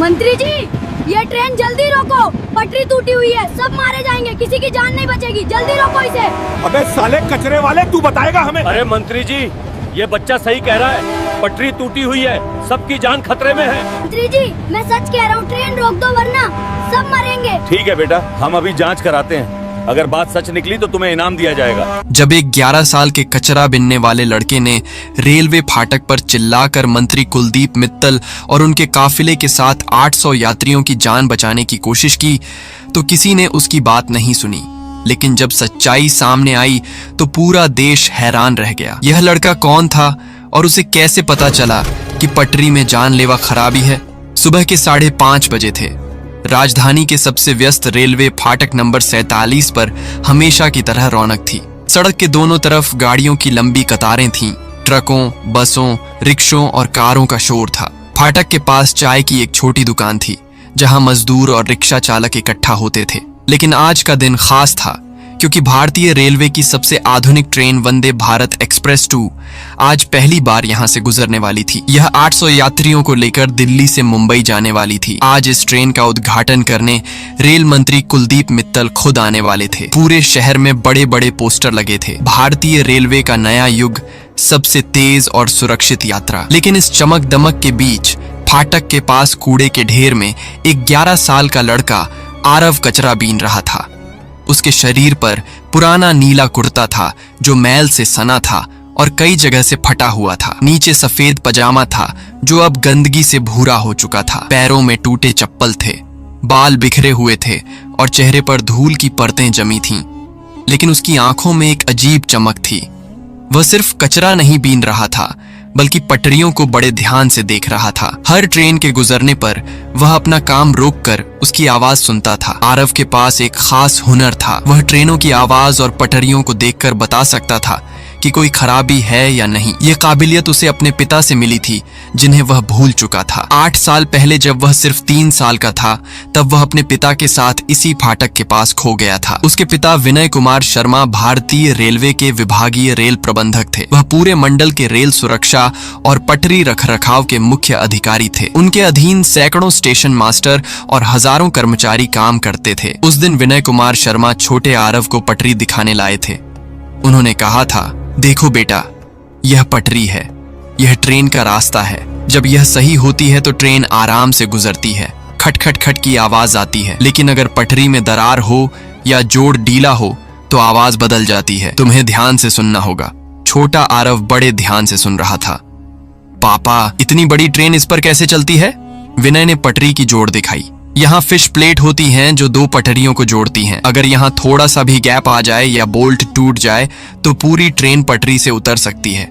मंत्री जी, ये ट्रेन जल्दी रोको, पटरी टूटी हुई है, सब मारे जाएंगे, किसी की जान नहीं बचेगी, जल्दी रोको इसे। अबे साले कचरे वाले, तू बताएगा हमें? अरे मंत्री जी, ये बच्चा सही कह रहा है, पटरी टूटी हुई है, सबकी जान खतरे में है। मंत्री जी, मैं सच कह रहा हूँ, ट्रेन रोक दो वरना सब मरेंगे। ठीक है बेटा, हम अभी जांच कराते हैं, अगर बात सच निकली तो तुम्हें इनाम दिया जाएगा। जब एक 11 साल के कचरा बिनने वाले लड़के ने रेलवे फाटक पर चिल्लाकर मंत्री कुलदीप मित्तल और उनके काफिले के साथ 800 यात्रियों की जान बचाने की कोशिश की तो किसी ने उसकी बात नहीं सुनी। लेकिन जब सच्चाई सामने आई तो पूरा देश हैरान रह गया। यह लड़का कौन था और उसे कैसे पता चला कि पटरी में जानलेवा खराबी है? सुबह के 5:30 बजे थे। राजधानी के सबसे व्यस्त रेलवे फाटक नंबर 47 पर हमेशा की तरह रौनक थी। सड़क के दोनों तरफ गाड़ियों की लंबी कतारें थीं। ट्रकों, बसों, रिक्शों और कारों का शोर था। फाटक के पास चाय की एक छोटी दुकान थी जहां मजदूर और रिक्शा चालक इकट्ठा होते थे। लेकिन आज का दिन खास था क्योंकि भारतीय रेलवे की सबसे आधुनिक ट्रेन वंदे भारत एक्सप्रेस 2 आज पहली बार यहां से गुजरने वाली थी। यह 800 यात्रियों को लेकर दिल्ली से मुंबई जाने वाली थी। आज इस ट्रेन का उद्घाटन करने रेल मंत्री कुलदीप मित्तल खुद आने वाले थे। पूरे शहर में बड़े बड़े पोस्टर लगे थे, भारतीय रेलवे का नया युग, सबसे तेज और सुरक्षित यात्रा। लेकिन इस चमक दमक के बीच फाटक के पास कूड़े के ढेर में एक 11 साल का लड़का आरव कचरा बीन रहा था। उसके शरीर पर पुराना नीला कुर्ता था जो मैल से सना था और कई जगह से फटा हुआ था। नीचे सफेद पजामा था जो अब गंदगी से भूरा हो चुका था। पैरों में टूटे चप्पल थे, बाल बिखरे हुए थे और चेहरे पर धूल की परतें जमी थीं। लेकिन उसकी आंखों में एक अजीब चमक थी। वह सिर्फ कचरा नहीं बीन रहा था बल्कि पटरियों को बड़े ध्यान से देख रहा था। हर ट्रेन के गुजरने पर वह अपना काम रोककर उसकी आवाज सुनता था। आरव के पास एक खास हुनर था। वह ट्रेनों की आवाज और पटरियों को देखकर बता सकता था कि कोई खराबी है या नहीं। यह काबिलियत उसे अपने पिता से मिली थी जिन्हें वह भूल चुका था। 8 साल पहले जब वह सिर्फ 3 साल का था तब वह अपने पिता के साथ इसी फाटक के पास खो गया था। उसके पिता विनय कुमार शर्मा भारतीय रेलवे के विभागीय रेल प्रबंधक थे। वह पूरे मंडल के रेल सुरक्षा और पटरी रखरखाव के मुख्य अधिकारी थे। उनके अधीन सैकड़ों स्टेशन मास्टर और हजारों कर्मचारी काम करते थे। उस दिन विनय कुमार शर्मा छोटे आरव को पटरी दिखाने लाए थे। उन्होंने कहा था, देखो बेटा, यह पटरी है, यह ट्रेन का रास्ता है। जब यह सही होती है तो ट्रेन आराम से गुजरती है, खट खट खट की आवाज आती है। लेकिन अगर पटरी में दरार हो या जोड़ ढीला हो तो आवाज बदल जाती है। तुम्हें ध्यान से सुनना होगा। छोटा आरव बड़े ध्यान से सुन रहा था। पापा, इतनी बड़ी ट्रेन इस पर कैसे चलती है? विनय ने पटरी की जोड़ दिखाई। यहाँ फिश प्लेट होती हैं जो 2 पटरियों को जोड़ती हैं। अगर यहाँ थोड़ा सा भी गैप आ जाए या बोल्ट टूट जाए तो पूरी ट्रेन पटरी से उतर सकती है,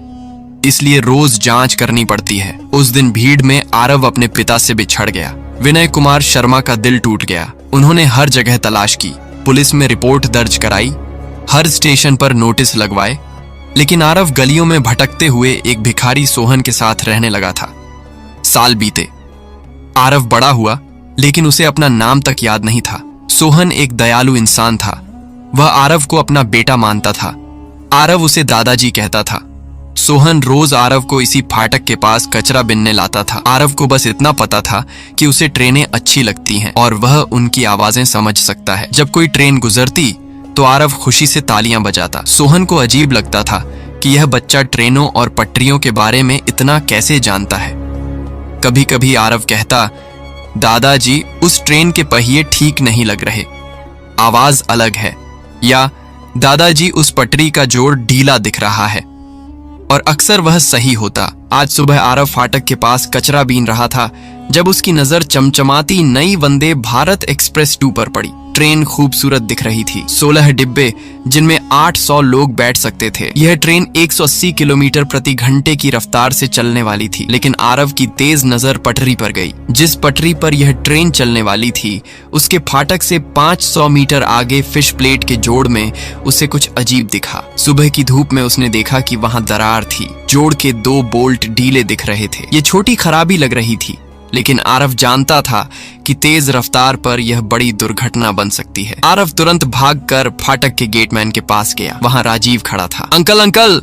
इसलिए रोज जांच करनी पड़ती है। उस दिन भीड़ में आरव अपने पिता से बिछड़ गया। विनय कुमार शर्मा का दिल टूट गया। उन्होंने हर जगह तलाश की, पुलिस में रिपोर्ट दर्ज कराई, हर स्टेशन पर नोटिस लगवाए, लेकिन आरव गलियों में भटकते हुए एक भिखारी सोहन के साथ रहने लगा था। साल बीते, आरव बड़ा हुआ लेकिन उसे अपना नाम तक याद नहीं था। सोहन एक दयालु इंसान था। वह आरव को अपना बेटा मानता था। आरव उसे दादाजी कहता था। सोहन रोज आरव को इसी फाटक के पास कचरा बिनने लाता था। आरव को बस इतना पता था कि उसे ट्रेनें अच्छी लगती हैं और वह उनकी आवाजें समझ सकता है। जब कोई ट्रेन गुजरती तो आरव खुशी से तालियां बजाता। सोहन को अजीब लगता था कि यह बच्चा ट्रेनों और पटरियों के बारे में इतना कैसे जानता है। कभी कभी आरव कहता, दादाजी, उस ट्रेन के पहिए ठीक नहीं लग रहे, आवाज अलग है, या दादाजी, उस पटरी का जोड़ ढीला दिख रहा है। और अक्सर वह सही होता। आज सुबह आरव फाटक के पास कचरा बीन रहा था जब उसकी नजर चमचमाती नई वंदे भारत एक्सप्रेस 2 पर पड़ी। ट्रेन खूबसूरत दिख रही थी। 16 डिब्बे जिनमें 800 लोग बैठ सकते थे। यह ट्रेन 180 किलोमीटर प्रति घंटे की रफ्तार से चलने वाली थी। लेकिन आरव की तेज नजर पटरी पर गई। जिस पटरी पर यह ट्रेन चलने वाली थी उसके फाटक से 500 मीटर आगे फिश प्लेट के जोड़ में उसे कुछ अजीब दिखा। सुबह की धूप में उसने देखा कि वहां दरार थी। जोड़ के 2 बोल्ट ढीले दिख रहे थे। ये छोटी खराबी लग रही थी, लेकिन आरव जानता था कि तेज रफ्तार पर यह बड़ी दुर्घटना बन सकती है। आरव तुरंत भागकर फाटक के गेटमैन के पास गया। वहां राजीव खड़ा था। अंकल अंकल,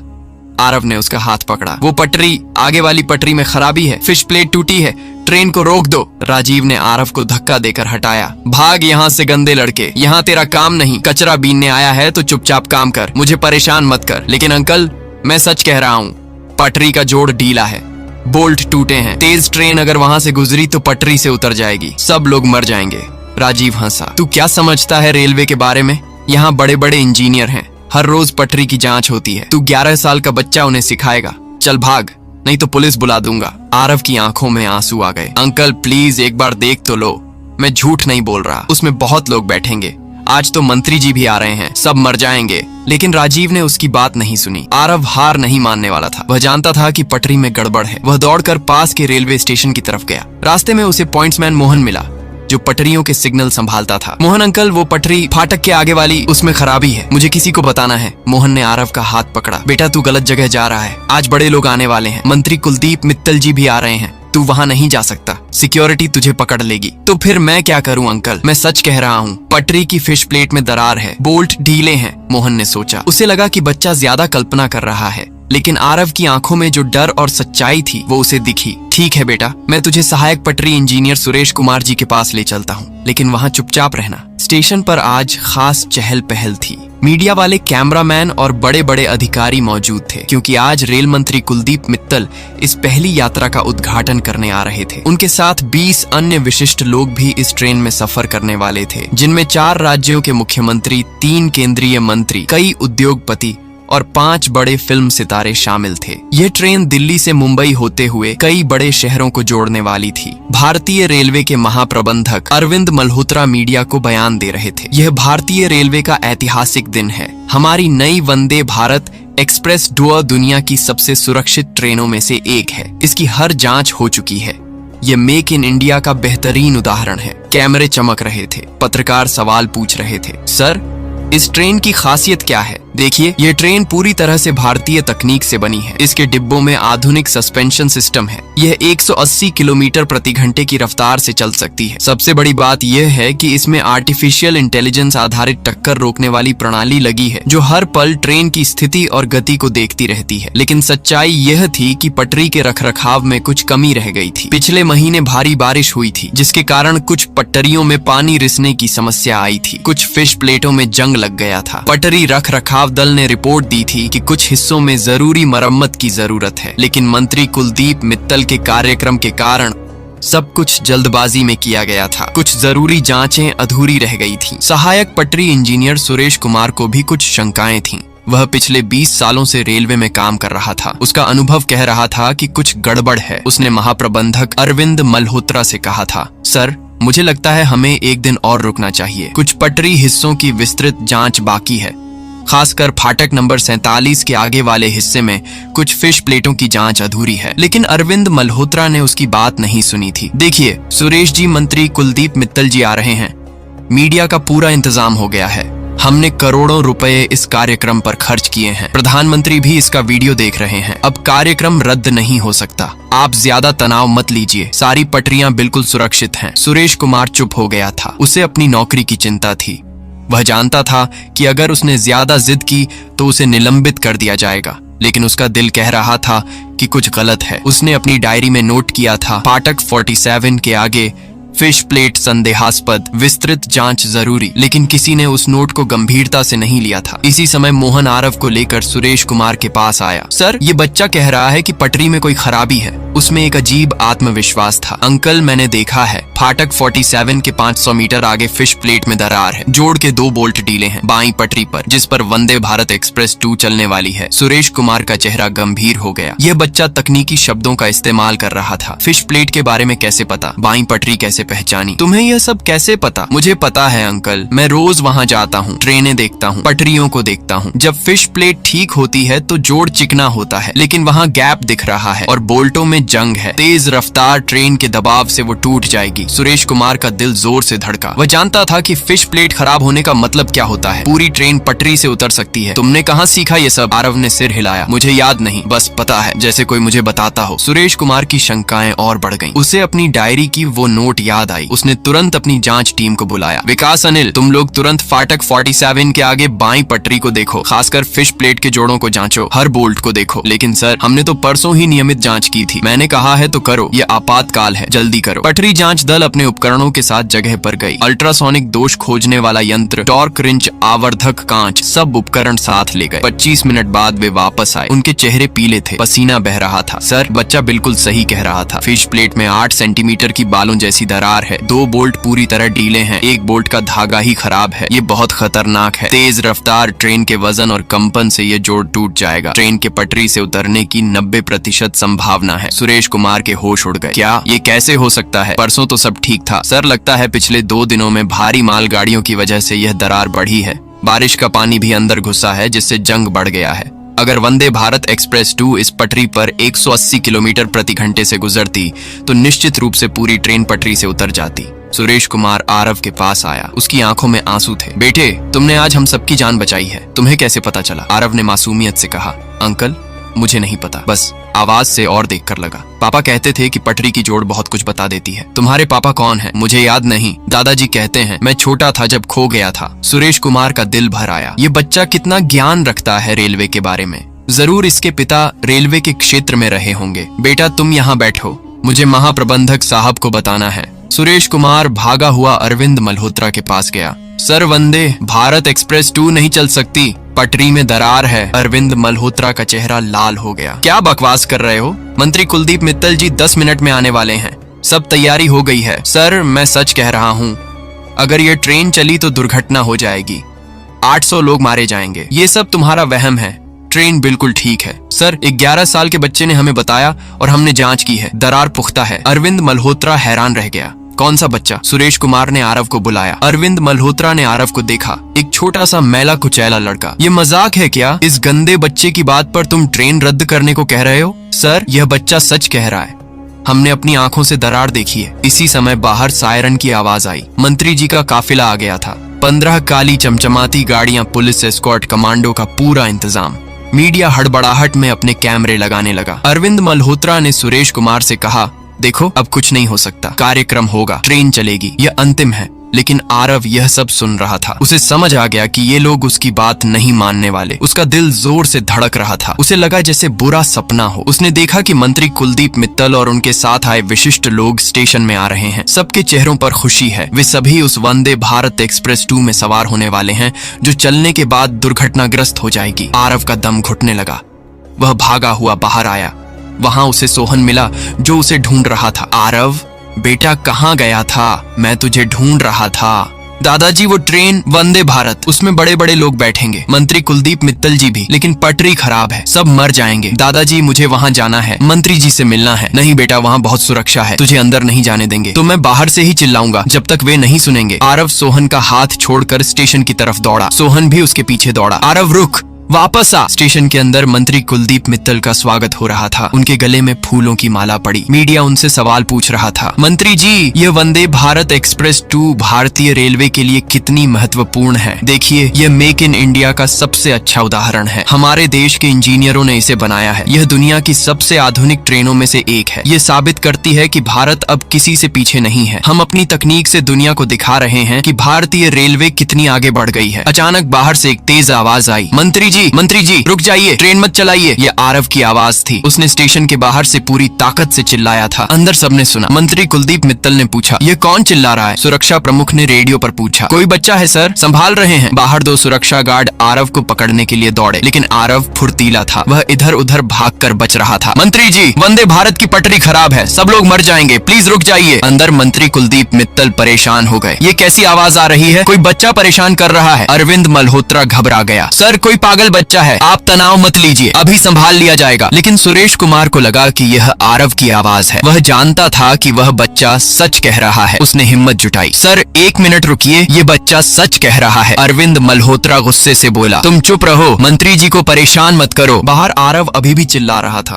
आरव ने उसका हाथ पकड़ा। वो पटरी, आगे वाली पटरी में खराबी है, फिश प्लेट टूटी है, ट्रेन को रोक दो। राजीव ने आरव को धक्का देकर हटाया। भाग यहाँ से गंदे लड़के, यहाँ तेरा काम नहीं। कचरा बीनने आया है तो चुपचाप काम कर, मुझे परेशान मत कर। लेकिन अंकल, मैं सच कह रहा हूँ, पटरी का जोड़ ढीला है, बोल्ट टूटे हैं। तेज ट्रेन अगर वहाँ से गुजरी तो पटरी से उतर जाएगी, सब लोग मर जाएंगे। राजीव हंसा। तू क्या समझता है रेलवे के बारे में? यहाँ बड़े बड़े इंजीनियर हैं, हर रोज पटरी की जांच होती है। तू 11 साल का बच्चा उन्हें सिखाएगा? चल भाग, नहीं तो पुलिस बुला दूंगा। आरव की आंखों में आंसू आ गए। अंकल प्लीज एक बार देख तो लो, मैं झूठ नहीं बोल रहा, उसमें बहुत लोग बैठेंगे, आज तो मंत्री जी भी आ रहे हैं, सब मर जाएंगे। लेकिन राजीव ने उसकी बात नहीं सुनी। आरव हार नहीं मानने वाला था। वह जानता था कि पटरी में गड़बड़ है। वह दौड़कर पास के रेलवे स्टेशन की तरफ गया। रास्ते में उसे पॉइंट्समैन मोहन मिला, जो पटरियों के सिग्नल संभालता था। मोहन अंकल, वो पटरी फाटक के आगे वाली, उसमें खराबी है, मुझे किसी को बताना है। मोहन ने आरव का हाथ पकड़ा। बेटा तू गलत जगह जा रहा है, आज बड़े लोग आने वाले हैं, मंत्री कुलदीप मित्तल जी भी आ रहे हैं, तू वहाँ नहीं जा सकता, सिक्योरिटी तुझे पकड़ लेगी। तो फिर मैं क्या करूँ अंकल? मैं सच कह रहा हूँ, पटरी की फिश प्लेट में दरार है, बोल्ट ढीले हैं। मोहन ने सोचा। उसे लगा कि बच्चा ज्यादा कल्पना कर रहा है, लेकिन आरव की आंखों में जो डर और सच्चाई थी वो उसे दिखी। ठीक है बेटा, मैं तुझे सहायक पटरी इंजीनियर सुरेश कुमार जी के पास ले चलता हूँ, लेकिन वहाँ चुपचाप रहना। स्टेशन पर आज खास चहल पहल थी। मीडिया वाले, कैमरामैन और बड़े बड़े अधिकारी मौजूद थे, क्योंकि आज रेल मंत्री कुलदीप मित्तल इस पहली यात्रा का उद्घाटन करने आ रहे थे। उनके साथ 20 अन्य विशिष्ट लोग भी इस ट्रेन में सफर करने वाले थे, जिनमें 4 राज्यों के मुख्यमंत्री, 3 केंद्रीय मंत्री, कई उद्योगपति और 5 बड़े फिल्म सितारे शामिल थे। यह ट्रेन दिल्ली से मुंबई होते हुए कई बड़े शहरों को जोड़ने वाली थी। भारतीय रेलवे के महाप्रबंधक अरविंद मल्होत्रा मीडिया को बयान दे रहे थे। यह भारतीय रेलवे का ऐतिहासिक दिन है। हमारी नई वंदे भारत एक्सप्रेस डुआ दुनिया की सबसे सुरक्षित ट्रेनों में से एक है। इसकी हर जांच हो चुकी है। ये मेक इन इंडिया का बेहतरीन उदाहरण है। कैमरे चमक रहे थे, पत्रकार सवाल पूछ रहे थे। सर, इस ट्रेन की खासियत क्या है? देखिए, ये ट्रेन पूरी तरह से भारतीय तकनीक से बनी है। इसके डिब्बों में आधुनिक सस्पेंशन सिस्टम है। यह 180 किलोमीटर प्रति घंटे की रफ्तार से चल सकती है। सबसे बड़ी बात यह है कि इसमें आर्टिफिशियल इंटेलिजेंस आधारित टक्कर रोकने वाली प्रणाली लगी है, जो हर पल ट्रेन की स्थिति और गति को देखती रहती है। लेकिन सच्चाई यह थी कि पटरी के रखरखाव में कुछ कमी रह गई थी। पिछले महीने भारी बारिश हुई थी, जिसके कारण कुछ पटरियों में पानी रिसने की समस्या आई थी। कुछ फिश प्लेटों में जंग लग गया था। पटरी रख रखाव दल ने रिपोर्ट दी थी कि कुछ हिस्सों में जरूरी मरम्मत की जरूरत है, लेकिन मंत्री कुलदीप मित्तल के कार्यक्रम के कारण सब कुछ जल्दबाजी में किया गया था। कुछ जरूरी जांचें अधूरी रह गई थीं। सहायक पटरी इंजीनियर सुरेश कुमार को भी कुछ शंकाएं थीं। वह पिछले 20 सालों से रेलवे में काम कर रहा था। उसका अनुभव कह रहा था कि कुछ गड़बड़ है। उसने महाप्रबंधक अरविंद मल्होत्रा से कहा था, सर, मुझे लगता है हमें एक दिन और रुकना चाहिए। कुछ पटरी हिस्सों की विस्तृत जांच बाकी है, खासकर फाटक नंबर 47 के आगे वाले हिस्से में कुछ फिश प्लेटों की जांच अधूरी है। लेकिन अरविंद मल्होत्रा ने उसकी बात नहीं सुनी थी। देखिए सुरेश जी, मंत्री कुलदीप मित्तल जी आ रहे हैं। मीडिया का पूरा इंतजाम हो गया है। हमने करोड़ों रुपए इस कार्यक्रम पर खर्च किए हैं। प्रधानमंत्री भी इसका वीडियो देख रहे हैं। अब कार्यक्रम रद्द नहीं हो सकता। आप ज्यादा तनाव मत लीजिए, सारी पटरियां बिल्कुल सुरक्षित हैं। सुरेश कुमार चुप हो गया था। उसे अपनी नौकरी की चिंता थी। वह जानता था कि अगर उसने ज्यादा जिद की तो उसे निलंबित कर दिया जाएगा, लेकिन उसका दिल कह रहा था कि कुछ गलत है। उसने अपनी डायरी में नोट किया था, फाटक 47 के आगे फिश प्लेट संदेहास्पद, विस्तृत जांच जरूरी। लेकिन किसी ने उस नोट को गंभीरता से नहीं लिया था। इसी समय मोहन आरव को लेकर सुरेश कुमार के पास आया। सर, ये बच्चा कह रहा है कि पटरी में कोई खराबी है। उसमें एक अजीब आत्मविश्वास था। अंकल, मैंने देखा है, फाटक 47 के 500 मीटर आगे फिश प्लेट में दरार है। जोड़ के 2 बोल्ट डीले हैं बाईं पटरी पर, जिस पर वंदे भारत एक्सप्रेस 2 चलने वाली है। सुरेश कुमार का चेहरा गंभीर हो गया। यह बच्चा तकनीकी शब्दों का इस्तेमाल कर रहा था। फिश प्लेट के बारे में कैसे पता? बाईं पटरी कैसे पहचानी? तुम्हें यह सब कैसे पता? मुझे पता है अंकल, मैं रोज वहाँ जाता हूँ, ट्रेनें देखता हूँ, पटरियों को देखता हूँ। जब फिश प्लेट ठीक होती है तो जोड़ चिकना होता है, लेकिन वहाँ गैप दिख रहा है और बोल्टों में जंग है। तेज रफ्तार ट्रेन के दबाव से वो टूट जाएगी। सुरेश कुमार का दिल जोर से धड़का। वह जानता था कि फिश प्लेट खराब होने का मतलब क्या होता है। पूरी ट्रेन पटरी से उतर सकती है। तुमने कहाँ सीखा ये सब? आरव ने सिर हिलाया। मुझे याद नहीं, बस पता है, जैसे कोई मुझे बताता हो। सुरेश कुमार की शंकाएं और बढ़ गईं। उसे अपनी डायरी की वो नोट याद आई। उसने तुरंत अपनी जांच टीम को बुलाया। विकास, अनिल, तुम लोग तुरंत फाटक 47 के आगे बाईं पटरी को देखो, खासकर फिश प्लेट के जोड़ों को जांचो, हर बोल्ट को देखो। लेकिन सर, हमने तो परसों ही नियमित जांच की थी। मैंने कहा है तो करो, ये आपातकाल है, जल्दी करो। पटरी जांच दल अपने उपकरणों के साथ जगह पर गई। अल्ट्रासोनिक दोष खोजने वाला यंत्र, टॉर्क रिंच, आवर्धक कांच, सब उपकरण साथ ले गए। 25 मिनट बाद वे वापस आए। उनके चेहरे पीले थे, पसीना बह रहा था। सर, बच्चा बिल्कुल सही कह रहा था। फिश प्लेट में 8 सेंटीमीटर की बालों जैसी दरार है। 2 बोल्ट पूरी तरह ढीले हैं, 1 बोल्ट का धागा ही खराब है। ये बहुत खतरनाक है। तेज रफ्तार ट्रेन के वजन और कंपन से ये जोड़ टूट जाएगा। ट्रेन के पटरी से उतरने की 90% संभावना है। सुरेश कुमार के होश उड़ गए। क्या ये कैसे हो सकता है? परसों तो सब ठीक था। सर, लगता है पिछले 2 दिनों में भारी मालगाड़ियों की वजह से यह दरार बढ़ी है। बारिश का पानी भी अंदर घुसा है, जिससे जंग बढ़ गया है। अगर वंदे भारत एक्सप्रेस 2 इस पटरी पर 180 किलोमीटर प्रति घंटे से गुजरती तो निश्चित रूप से पूरी ट्रेन पटरी से उतर जाती। सुरेश कुमार आरव के पास आया। उसकी आंखों में आंसू थे। बेटे, तुमने आज हम सबकी जान बचाई है। तुम्हें कैसे पता चला? आरव ने मासूमियत से कहा। अंकल, मुझे नहीं पता, बस आवाज से और देखकर लगा। पापा कहते थे कि पटरी की जोड़ बहुत कुछ बता देती है। तुम्हारे पापा कौन है? मुझे याद नहीं। दादाजी कहते हैं मैं छोटा था जब खो गया था। सुरेश कुमार का दिल भर आया। ये बच्चा कितना ज्ञान रखता है रेलवे के बारे में। जरूर इसके पिता रेलवे के क्षेत्र में रहे होंगे। बेटा, तुम यहाँ बैठो, मुझे महाप्रबंधक साहब को बताना है। सुरेश कुमार भागा हुआ अरविंद मल्होत्रा के पास गया। सर, वंदे भारत एक्सप्रेस 2 नहीं चल सकती, पटरी में दरार है। अरविंद मल्होत्रा का चेहरा लाल हो गया। क्या बकवास कर रहे हो? मंत्री कुलदीप मित्तल जी 10 मिनट में आने वाले हैं। सब तैयारी हो गई है। सर, मैं सच कह रहा हूँ, अगर ये ट्रेन चली तो दुर्घटना हो जाएगी, 800 लोग मारे जाएंगे। ये सब तुम्हारा वहम है, ट्रेन बिल्कुल ठीक है। सर, 11 साल के बच्चे ने हमें बताया और हमने जांच की है, दरार पुख्ता है। अरविंद मल्होत्रा हैरान रह गया। कौन सा बच्चा? सुरेश कुमार ने आरव को बुलाया। अरविंद मल्होत्रा ने आरव को देखा। एक छोटा सा मैला कुचैला लड़का। ये मजाक है क्या? इस गंदे बच्चे की बात पर तुम ट्रेन रद्द करने को कह रहे हो? सर, यह बच्चा सच कह रहा है, हमने अपनी आंखों से दरार देखी है। इसी समय बाहर सायरन की आवाज आई। मंत्री जी का काफिला आ गया था। 15 काली चमचमाती गाड़ियां, पुलिस एस्कॉर्ट, कमांडो का पूरा इंतजाम। मीडिया हड़बड़ाहट में अपने कैमरे लगाने लगा। अरविंद मल्होत्रा ने सुरेश कुमार से कहा, देखो, अब कुछ नहीं हो सकता, कार्यक्रम होगा, ट्रेन चलेगी, यह अंतिम है। लेकिन आरव यह सब सुन रहा था। उसे समझ आ गया कि ये लोग उसकी बात नहीं मानने वाले। उसका दिल जोर से धड़क रहा था। उसे लगा जैसे बुरा सपना हो। उसने देखा कि मंत्री कुलदीप मित्तल और उनके साथ आए विशिष्ट लोग स्टेशन में आ रहे हैं। सबके चेहरों पर खुशी है। वे सभी उस वंदे भारत एक्सप्रेस 2 में सवार होने वाले हैं, जो चलने के बाद दुर्घटनाग्रस्त हो जाएगी। आरव का दम घुटने लगा। वह भागा हुआ बाहर आया। वहां उसे सोहन मिला, जो उसे ढूंढ रहा था। आरव, बेटा, कहाँ गया था? मैं तुझे ढूंढ रहा था। दादाजी, वो ट्रेन वंदे भारत, उसमें बड़े बड़े लोग बैठेंगे, मंत्री कुलदीप मित्तल जी भी, लेकिन पटरी खराब है, सब मर जाएंगे। दादाजी, मुझे वहाँ जाना है, मंत्री जी से मिलना है। नहीं बेटा, वहाँ बहुत सुरक्षा है, तुझे अंदर नहीं जाने देंगे। तो मैं बाहर से ही चिल्लाऊंगा जब तक वे नहीं सुनेंगे। आरव सोहन का हाथ छोड़कर स्टेशन की तरफ दौड़ा। सोहन भी उसके पीछे दौड़ा। आरव, रुक, वापस आ। स्टेशन के अंदर मंत्री कुलदीप मित्तल का स्वागत हो रहा था। उनके गले में फूलों की माला पड़ी। मीडिया उनसे सवाल पूछ रहा था। मंत्री जी, यह वंदे भारत एक्सप्रेस 2 भारतीय रेलवे के लिए कितनी महत्वपूर्ण है। देखिए, यह मेक इन इंडिया का सबसे अच्छा उदाहरण है। हमारे देश के इंजीनियरों ने इसे बनाया है। यह दुनिया की सबसे आधुनिक ट्रेनों में से एक है। यह साबित करती है कि भारत अब किसी से पीछे नहीं है। हम अपनी तकनीक से दुनिया को दिखा रहे हैं कि भारतीय रेलवे कितनी आगे बढ़ गई है। अचानक बाहर से एक तेज आवाज आई। मंत्री जी, रुक जाइए, ट्रेन मत चलाइए। यह आरव की आवाज थी। उसने स्टेशन के बाहर से पूरी ताकत से चिल्लाया था। अंदर सबने सुना। मंत्री कुलदीप मित्तल ने पूछा, यह कौन चिल्ला रहा है? सुरक्षा प्रमुख ने रेडियो पर पूछा। कोई बच्चा है सर, संभाल रहे हैं। बाहर 2 सुरक्षा गार्ड आरव को पकड़ने के लिए दौड़े, लेकिन आरव फुर्तीला था। वह इधर उधर भागकर बच रहा था। मंत्री जी, वंदे भारत की पटरी खराब है, सब लोग मर जाएंगे, प्लीज रुक जाइए। अंदर मंत्री कुलदीप मित्तल परेशान हो गए। ये कैसी आवाज आ रही है? कोई बच्चा परेशान कर रहा है। अरविंद मल्होत्रा घबरा गया। सर, कोई पागल बच्चा है, आप तनाव मत लीजिए, अभी संभाल लिया जाएगा। लेकिन सुरेश कुमार को लगा कि यह आरव की आवाज है। वह जानता था कि वह बच्चा सच कह रहा है। उसने हिम्मत जुटाई। सर, 1 मिनट रुकिए, ये बच्चा सच कह रहा है। अरविंद मल्होत्रा गुस्से से बोला। तुम चुप रहो, मंत्री जी को परेशान मत करो। बाहर आरव अभी भी चिल्ला रहा था।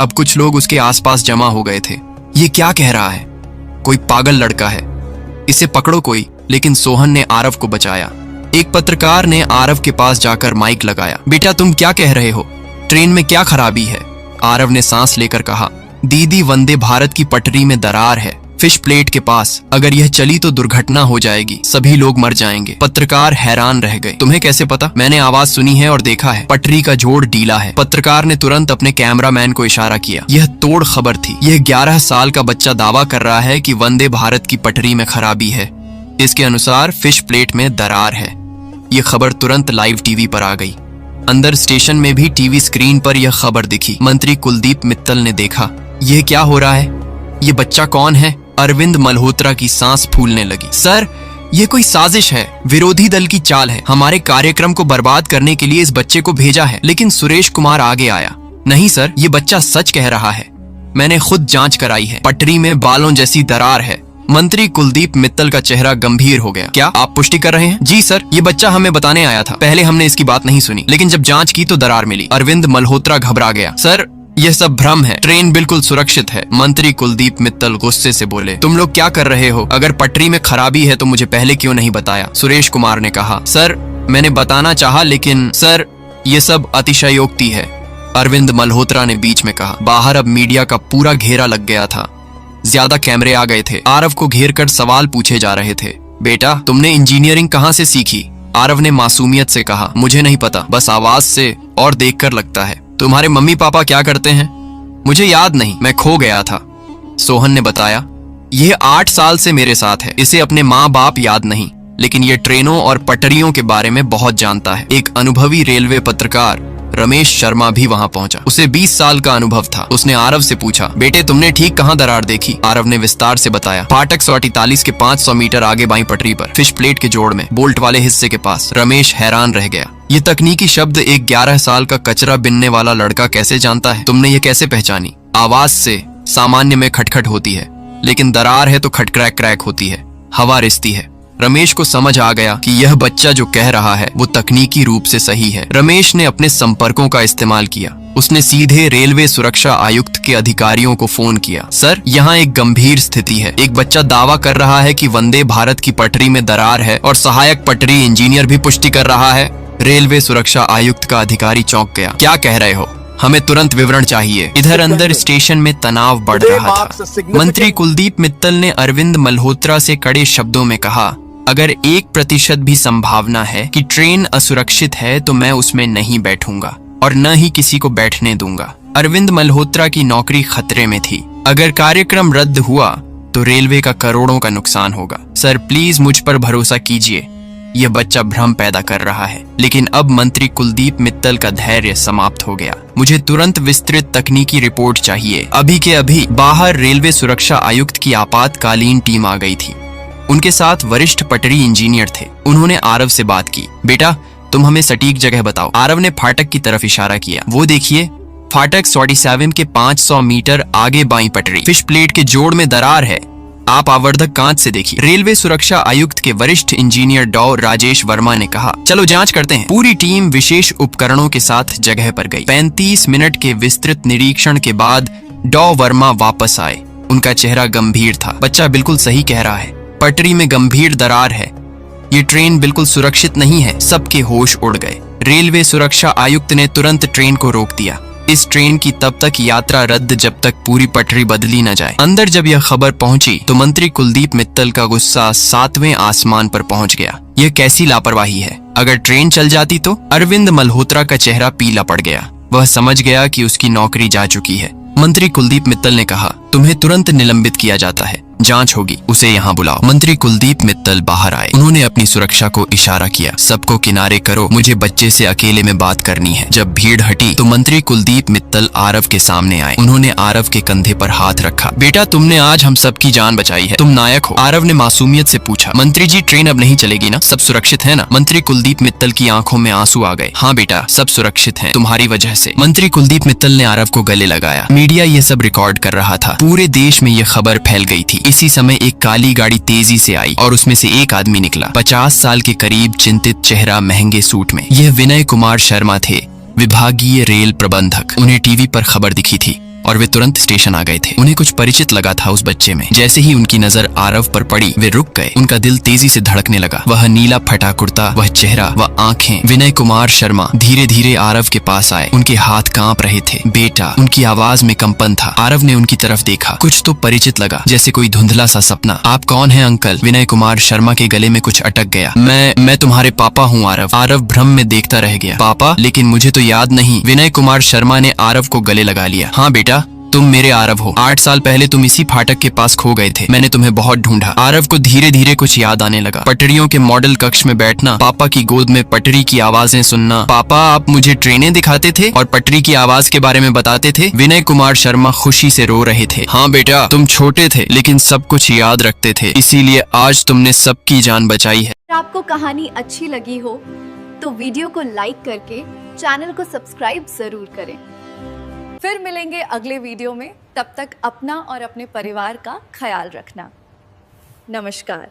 अब कुछ लोग उसके आसपास जमा हो गए थे। ये क्या कह रहा है? कोई पागल लड़का है, इसे पकड़ो कोई। लेकिन सोहन ने आरव को बचाया। एक पत्रकार ने आरव के पास जाकर माइक लगाया। बेटा, तुम क्या कह रहे हो? ट्रेन में क्या खराबी है? आरव ने सांस लेकर कहा, दीदी, वंदे भारत की पटरी में दरार है, फिश प्लेट के पास। अगर यह चली तो दुर्घटना हो जाएगी, सभी लोग मर जाएंगे। पत्रकार हैरान रह गए। तुम्हें कैसे पता? मैंने आवाज सुनी है और देखा है, पटरी का जोड़ ढीला है। पत्रकार ने तुरंत अपने कैमरामैन को इशारा किया। यह तोड़ खबर थी। यह 11 साल का बच्चा दावा कर रहा है कि वंदे भारत की पटरी में खराबी है। इसके अनुसार फिश प्लेट में दरार है। यह खबर तुरंत लाइव टीवी पर आ गई। अंदर स्टेशन में भी टीवी स्क्रीन पर यह खबर दिखी। मंत्री कुलदीप मित्तल ने देखा, यह क्या हो रहा है? ये बच्चा कौन है? अरविंद मल्होत्रा की सांस फूलने लगी। सर, ये कोई साजिश है, विरोधी दल की चाल है। हमारे कार्यक्रम को बर्बाद करने के लिए इस बच्चे को भेजा है। लेकिन सुरेश कुमार आगे आया। नहीं सर, ये बच्चा सच कह रहा है। मैंने खुद जांच कराई है। पटरी में बालों जैसी दरार है। मंत्री कुलदीप मित्तल का चेहरा गंभीर हो गया। क्या आप पुष्टि कर रहे हैं? जी सर, ये बच्चा हमें बताने आया था। पहले हमने इसकी बात नहीं सुनी, लेकिन जब जांच की तो दरार मिली। अरविंद मल्होत्रा घबरा गया। सर, यह सब भ्रम है, ट्रेन बिल्कुल सुरक्षित है। मंत्री कुलदीप मित्तल गुस्से से बोले। तुम लोग क्या कर रहे हो? अगर पटरी में खराबी है तो मुझे पहले क्यों नहीं बताया? सुरेश कुमार ने कहा। सर, मैंने बताना चाहा, लेकिन सर, ये सब अतिशयोक्ति है, अरविंद मल्होत्रा ने बीच में कहा। बाहर अब मीडिया का पूरा घेरा लग गया था। ज्यादा कैमरे आ गए थे। आरव को घेर कर सवाल पूछे जा रहे थे। बेटा, तुमने इंजीनियरिंग कहाँ से सीखी? आरव ने मासूमियत से कहा। मुझे नहीं पता, बस आवाज से और देखकर लगता है। तुम्हारे मम्मी पापा क्या करते हैं? मुझे याद नहीं, मैं खो गया था, सोहन ने बताया। यह 8 साल से मेरे साथ है। इसे अपने माँ बाप याद नहीं, लेकिन ये ट्रेनों और पटरियों के बारे में बहुत जानता है। एक अनुभवी रेलवे पत्रकार रमेश शर्मा भी वहां पहुंचा। उसे 20 साल का अनुभव था। उसने आरव से पूछा, बेटे तुमने ठीक कहां दरार देखी? आरव ने विस्तार से बताया। फाटक 148 के 500 मीटर आगे बाई पटरी पर, फिश प्लेट के जोड़ में, बोल्ट वाले हिस्से के पास। रमेश हैरान रह गया। ये तकनीकी शब्द एक 11 साल का कचरा बिनने वाला लड़का कैसे जानता है? तुमने ये कैसे पहचानी? आवाज से सामान्य में खटखट होती है, लेकिन दरार है तो खटक्रैक क्रैक होती है, हवा रिसती है। रमेश को समझ आ गया कि यह बच्चा जो कह रहा है वो तकनीकी रूप से सही है। रमेश ने अपने संपर्कों का इस्तेमाल किया। उसने सीधे रेलवे सुरक्षा आयुक्त के अधिकारियों को फोन किया। सर, यहाँ एक गंभीर स्थिति है। एक बच्चा दावा कर रहा है कि वंदे भारत की पटरी में दरार है और सहायक पटरी इंजीनियर भी पुष्टि कर रहा है। रेलवे सुरक्षा आयुक्त का अधिकारी चौंक गया। क्या कह रहे हो? हमें तुरंत विवरण चाहिए। इधर अंदर स्टेशन में तनाव बढ़ रहा था। मंत्री कुलदीप मित्तल ने अरविंद मल्होत्रा से कड़े शब्दों में कहा, अगर 1% भी संभावना है कि ट्रेन असुरक्षित है तो मैं उसमें नहीं बैठूंगा और न ही किसी को बैठने दूंगा। अरविंद मल्होत्रा की नौकरी खतरे में थी। अगर कार्यक्रम रद्द हुआ तो रेलवे का करोड़ों का नुकसान होगा। सर, प्लीज मुझ पर भरोसा कीजिए। यह बच्चा भ्रम पैदा कर रहा है। लेकिन अब मंत्री कुलदीप मित्तल का धैर्य समाप्त हो गया। मुझे तुरंत विस्तृत तकनीकी रिपोर्ट चाहिए। अभी के अभी बाहर रेलवे सुरक्षा आयुक्त की आपातकालीन टीम आ गई थी। उनके साथ वरिष्ठ पटरी इंजीनियर थे। उन्होंने आरव से बात की। बेटा, तुम हमें सटीक जगह बताओ। आरव ने फाटक की तरफ इशारा किया। वो देखिए, फाटक 47 के 500 मीटर आगे बाई पटरी, फिश प्लेट के जोड़ में दरार है। आप आवर्धक कांच से देखिए। रेलवे सुरक्षा आयुक्त के वरिष्ठ इंजीनियर डॉ राजेश वर्मा ने कहा, चलो जांच करते हैं। पूरी टीम विशेष उपकरणों के साथ जगह पर गई। 35 मिनट के विस्तृत निरीक्षण के बाद डॉ वर्मा वापस आए। उनका चेहरा गंभीर था। बच्चा बिल्कुल सही कह रहा है, पटरी में गंभीर दरार है। ये ट्रेन बिल्कुल सुरक्षित नहीं है। सबके होश उड़ गए। रेलवे सुरक्षा आयुक्त ने तुरंत ट्रेन को रोक दिया। इस ट्रेन की तब तक यात्रा रद्द जब तक पूरी पटरी बदली न जाए। अंदर जब यह खबर पहुंची तो मंत्री कुलदीप मित्तल का गुस्सा 7वें आसमान पर पहुंच गया। यह कैसी लापरवाही है? अगर ट्रेन चल जाती तो? अरविंद मल्होत्रा का चेहरा पीला पड़ गया। वह समझ गया कि उसकी नौकरी जा चुकी है। मंत्री कुलदीप मित्तल ने कहा, तुम्हें तुरंत निलंबित किया जाता है। जांच होगी, उसे यहाँ बुलाओ। मंत्री कुलदीप मित्तल बाहर आए। उन्होंने अपनी सुरक्षा को इशारा किया। सबको किनारे करो, मुझे बच्चे से अकेले में बात करनी है। जब भीड़ हटी तो मंत्री कुलदीप मित्तल आरव के सामने आए। उन्होंने आरव के कंधे पर हाथ रखा। बेटा, तुमने आज हम सबकी जान बचाई है, तुम नायक हो। आरव ने मासूमियत से पूछा। मंत्री जी, ट्रेन अब नहीं चलेगी ना? सब सुरक्षित है ना? मंत्री कुलदीप मित्तल की आंखों में आंसू आ गए। हाँ बेटा, सब सुरक्षित है, तुम्हारी वजह से। मंत्री कुलदीप मित्तल ने आरव को गले लगाया। मीडिया ये सब रिकॉर्ड कर रहा था। पूरे देश में ये खबर फैल गई थी। इसी समय एक काली गाड़ी तेजी से आई और उसमें से एक आदमी निकला। 50 साल के करीब, चिंतित चेहरा, महंगे सूट में। यह विनय कुमार शर्मा थे, विभागीय रेल प्रबंधक। उन्हें टीवी पर खबर दिखी थी। और वे तुरंत स्टेशन आ गए थे। उन्हें कुछ परिचित लगा था उस बच्चे में। जैसे ही उनकी नजर आरव पर पड़ी, वे रुक गए। उनका दिल तेजी से धड़कने लगा। वह नीला फटा कुर्ता, वह चेहरा, वह आंखें। विनय कुमार शर्मा धीरे धीरे आरव के पास आए। उनके हाथ कांप रहे थे। बेटा, उनकी आवाज में कंपन था। आरव ने उनकी तरफ देखा। कुछ तो परिचित लगा, जैसे कोई धुंधला सा सपना। आप कौन हैं अंकल? विनय कुमार शर्मा के गले में कुछ अटक गया। मैं तुम्हारे पापा हूँ आरव। आरव भ्रम में देखता रह गया। पापा? लेकिन मुझे तो याद नहीं। विनय कुमार शर्मा ने आरव को गले लगा लिया। हाँ बेटा, तुम मेरे आरव हो। 8 साल पहले तुम इसी फाटक के पास खो गए थे। मैंने तुम्हें बहुत ढूंढा। आरव को धीरे धीरे कुछ याद आने लगा। पटरियों के मॉडल कक्ष में बैठना, पापा की गोद में पटरी की आवाजें सुनना। पापा, आप मुझे ट्रेनें दिखाते थे और पटरी की आवाज के बारे में बताते थे। विनय कुमार शर्मा खुशी से रो रहे थे। हाँ बेटा, तुम छोटे थे लेकिन सब कुछ याद रखते थे, इसीलिए आज तुमने सबकी जान बचाई है। अगर आपको कहानी अच्छी लगी हो तो वीडियो को लाइक करके चैनल को सब्सक्राइब जरूर करें। फिर मिलेंगे अगले वीडियो में। तब तक अपना और अपने परिवार का ख्याल रखना। नमस्कार।